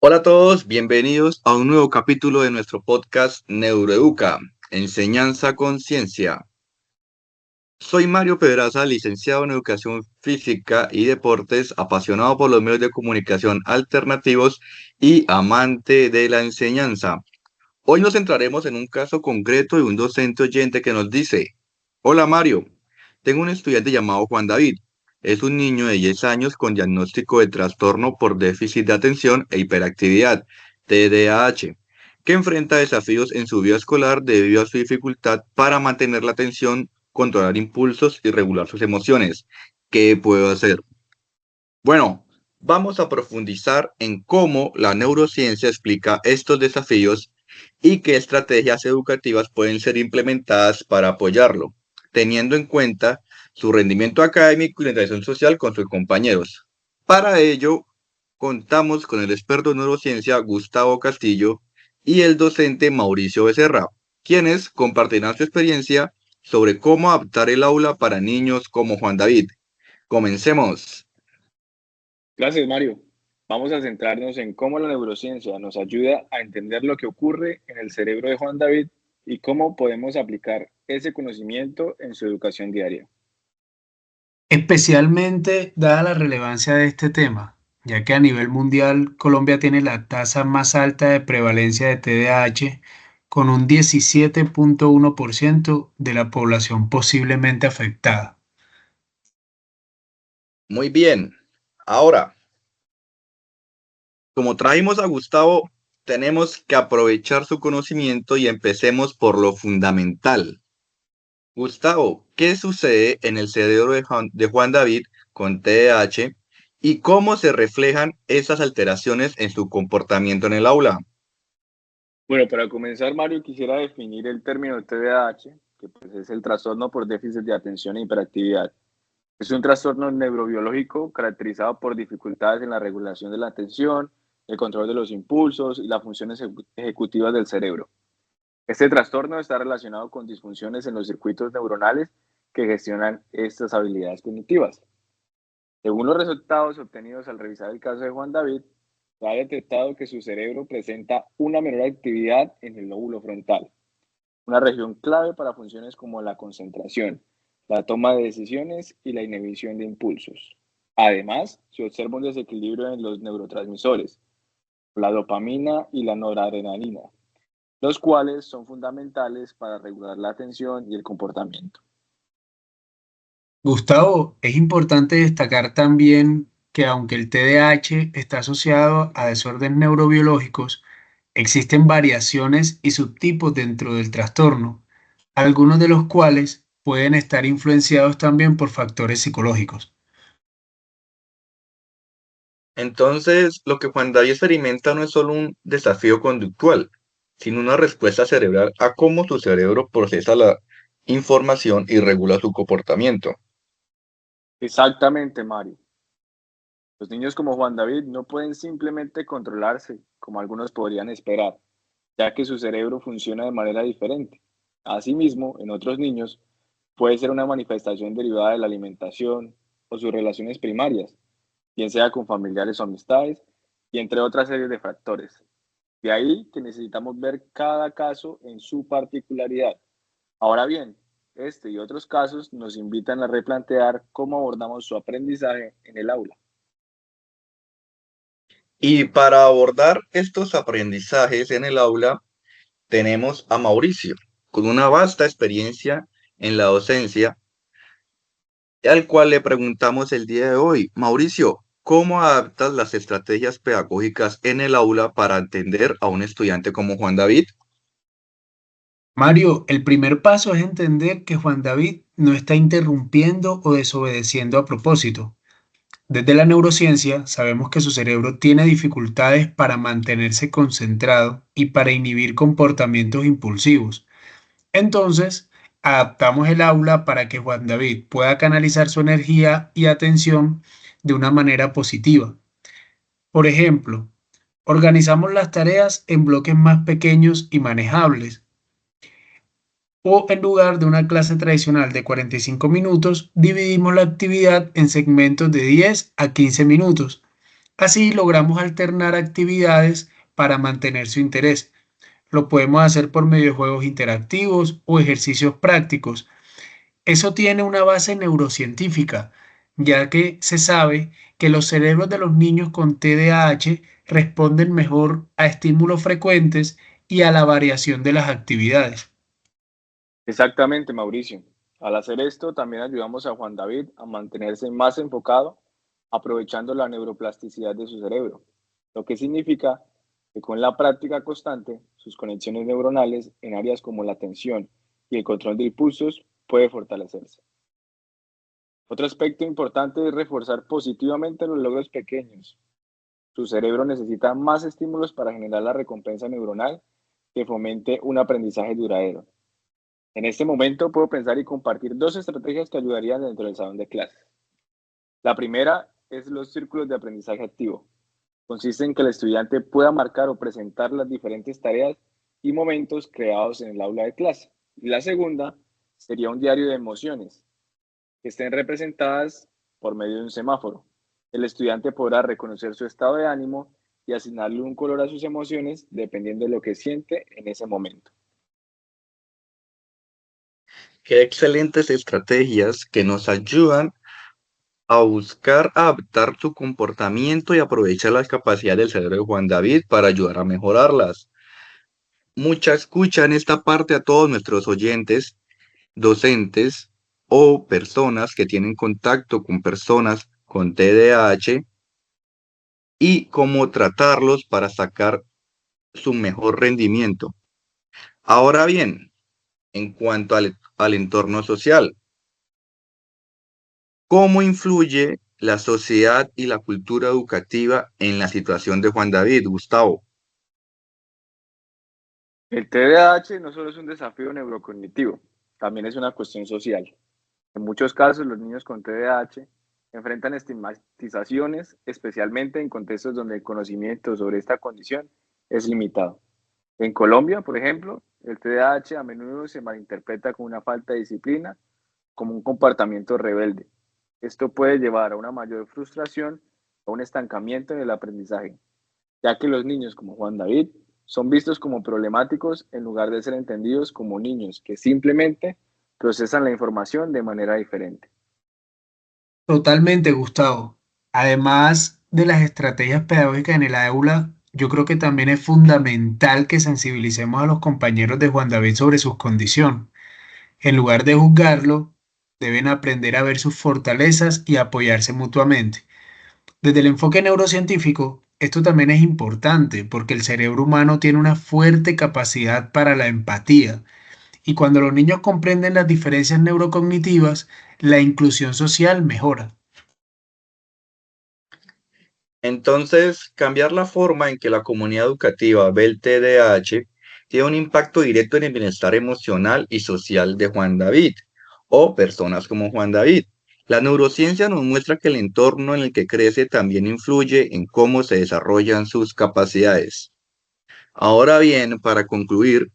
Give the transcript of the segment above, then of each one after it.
Hola a todos, bienvenidos a un nuevo capítulo de nuestro podcast Neuroeduca, Enseñanza con Ciencia. Soy Mario Pedraza, licenciado en Educación Física y Deportes, apasionado por los medios de comunicación alternativos y amante de la enseñanza. Hoy nos centraremos en un caso concreto de un docente oyente que nos dice: Hola Mario, tengo un estudiante llamado Juan David. Es un niño de 10 años con diagnóstico de trastorno por déficit de atención e hiperactividad, TDAH, que enfrenta desafíos en su vida escolar debido a su dificultad para mantener la atención, controlar impulsos y regular sus emociones. ¿Qué puedo hacer? Bueno, vamos a profundizar en cómo la neurociencia explica estos desafíos y qué estrategias educativas pueden ser implementadas para apoyarlo, teniendo en cuenta su rendimiento académico y la interacción social con sus compañeros. Para ello, contamos con el experto en neurociencia Gustavo Castillo y el docente Mauricio Becerra, quienes compartirán su experiencia sobre cómo adaptar el aula para niños como Juan David. Comencemos. Gracias, Mario. Vamos a centrarnos en cómo la neurociencia nos ayuda a entender lo que ocurre en el cerebro de Juan David y cómo podemos aplicar ese conocimiento en su educación diaria. Especialmente dada la relevancia de este tema, ya que a nivel mundial Colombia tiene la tasa más alta de prevalencia de TDAH, con un 17.1% de la población posiblemente afectada. Muy bien. Ahora, como trajimos a Gustavo, tenemos que aprovechar su conocimiento y empecemos por lo fundamental. Gustavo, ¿qué sucede en el cerebro de Juan David con TDAH y cómo se reflejan esas alteraciones en su comportamiento en el aula? Bueno, para comenzar, Mario, quisiera definir el término TDAH, que pues es el trastorno por déficit de atención e hiperactividad. Es un trastorno neurobiológico caracterizado por dificultades en la regulación de la atención, el control de los impulsos y las funciones ejecutivas del cerebro. Este trastorno está relacionado con disfunciones en los circuitos neuronales que gestionan estas habilidades cognitivas. Según los resultados obtenidos al revisar el caso de Juan David, se ha detectado que su cerebro presenta una menor actividad en el lóbulo frontal, una región clave para funciones como la concentración, la toma de decisiones y la inhibición de impulsos. Además, se observa un desequilibrio en los neurotransmisores, la dopamina y la noradrenalina, los cuales son fundamentales para regular la atención y el comportamiento. Gustavo, es importante destacar también que aunque el TDAH está asociado a desórdenes neurobiológicos, existen variaciones y subtipos dentro del trastorno, algunos de los cuales pueden estar influenciados también por factores psicológicos. Entonces, lo que Juan David experimenta no es solo un desafío conductual, sino una respuesta cerebral a cómo su cerebro procesa la información y regula su comportamiento. Exactamente, Mario. Los niños como Juan David no pueden simplemente controlarse, como algunos podrían esperar, ya que su cerebro funciona de manera diferente. Asimismo, en otros niños puede ser una manifestación derivada de la alimentación o sus relaciones primarias, bien sea con familiares o amistades, y entre otras series de factores. De ahí que necesitamos ver cada caso en su particularidad. Ahora bien, este y otros casos nos invitan a replantear cómo abordamos su aprendizaje en el aula. Y para abordar estos aprendizajes en el aula, tenemos a Mauricio, con una vasta experiencia en la docencia, al cual le preguntamos el día de hoy: Mauricio, ¿cómo adaptas las estrategias pedagógicas en el aula para atender a un estudiante como Juan David? Mario, el primer paso es entender que Juan David no está interrumpiendo o desobedeciendo a propósito. Desde la neurociencia sabemos que su cerebro tiene dificultades para mantenerse concentrado y para inhibir comportamientos impulsivos. Entonces, adaptamos el aula para que Juan David pueda canalizar su energía y atención de una manera positiva. Por ejemplo, organizamos las tareas en bloques más pequeños y manejables. O en lugar de una clase tradicional de 45 minutos, dividimos la actividad en segmentos de 10 a 15 minutos, Así logramos alternar actividades para mantener su interés. Lo podemos hacer por medio de juegos interactivos o ejercicios prácticos. Eso tiene una base neurocientífica, ya que se sabe que los cerebros de los niños con TDAH responden mejor a estímulos frecuentes y a la variación de las actividades. Exactamente, Mauricio. Al hacer esto, también ayudamos a Juan David a mantenerse más enfocado, aprovechando la neuroplasticidad de su cerebro, lo que significa que con la práctica constante, sus conexiones neuronales en áreas como la atención y el control de impulsos puede fortalecerse. Otro aspecto importante es reforzar positivamente los logros pequeños. Su cerebro necesita más estímulos para generar la recompensa neuronal que fomente un aprendizaje duradero. En este momento puedo pensar y compartir dos estrategias que ayudarían dentro del salón de clases. La primera es los círculos de aprendizaje activo. Consiste en que el estudiante pueda marcar o presentar las diferentes tareas y momentos creados en el aula de clase. Y la segunda sería un diario de emociones, que estén representadas por medio de un semáforo. El estudiante podrá reconocer su estado de ánimo y asignarle un color a sus emociones dependiendo de lo que siente en ese momento. Qué excelentes estrategias que nos ayudan a buscar adaptar su comportamiento y aprovechar las capacidades del cerebro de Juan David para ayudar a mejorarlas. Mucha escucha en esta parte a todos nuestros oyentes, docentes o personas que tienen contacto con personas con TDAH y cómo tratarlos para sacar su mejor rendimiento. Ahora bien, en cuanto al entorno social, ¿cómo influye la sociedad y la cultura educativa en la situación de Juan David, Gustavo? El TDAH no solo es un desafío neurocognitivo, también es una cuestión social. En muchos casos, los niños con TDAH enfrentan estigmatizaciones, especialmente en contextos donde el conocimiento sobre esta condición es limitado. En Colombia, por ejemplo, el TDAH a menudo se malinterpreta como una falta de disciplina, como un comportamiento rebelde. Esto puede llevar a una mayor frustración o un estancamiento en el aprendizaje, ya que los niños como Juan David son vistos como problemáticos en lugar de ser entendidos como niños que simplemente procesan la información de manera diferente. Totalmente, Gustavo. Además de las estrategias pedagógicas en el aula, yo creo que también es fundamental que sensibilicemos a los compañeros de Juan David sobre sus condiciones. En lugar de juzgarlo, deben aprender a ver sus fortalezas y apoyarse mutuamente. Desde el enfoque neurocientífico, esto también es importante porque el cerebro humano tiene una fuerte capacidad para la empatía y cuando los niños comprenden las diferencias neurocognitivas, la inclusión social mejora. Entonces, cambiar la forma en que la comunidad educativa ve el TDAH tiene un impacto directo en el bienestar emocional y social de Juan David o personas como Juan David. La neurociencia nos muestra que el entorno en el que crece también influye en cómo se desarrollan sus capacidades. Ahora bien, para concluir,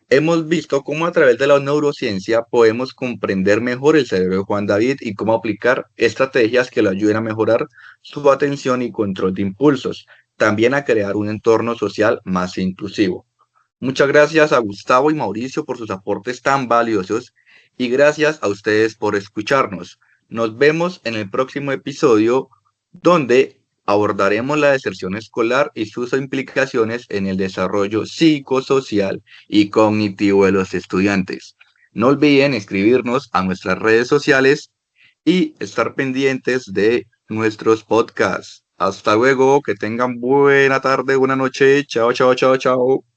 hemos visto cómo a través de la neurociencia podemos comprender mejor el cerebro de Juan David y cómo aplicar estrategias que lo ayuden a mejorar su atención y control de impulsos, también a crear un entorno social más inclusivo. Muchas gracias a Gustavo y Mauricio por sus aportes tan valiosos y gracias a ustedes por escucharnos. Nos vemos en el próximo episodio donde abordaremos la deserción escolar y sus implicaciones en el desarrollo psicosocial y cognitivo de los estudiantes. No olviden escribirnos a nuestras redes sociales y estar pendientes de nuestros podcasts. Hasta luego, que tengan buena tarde, buena noche. Chao, chao, chao, chao.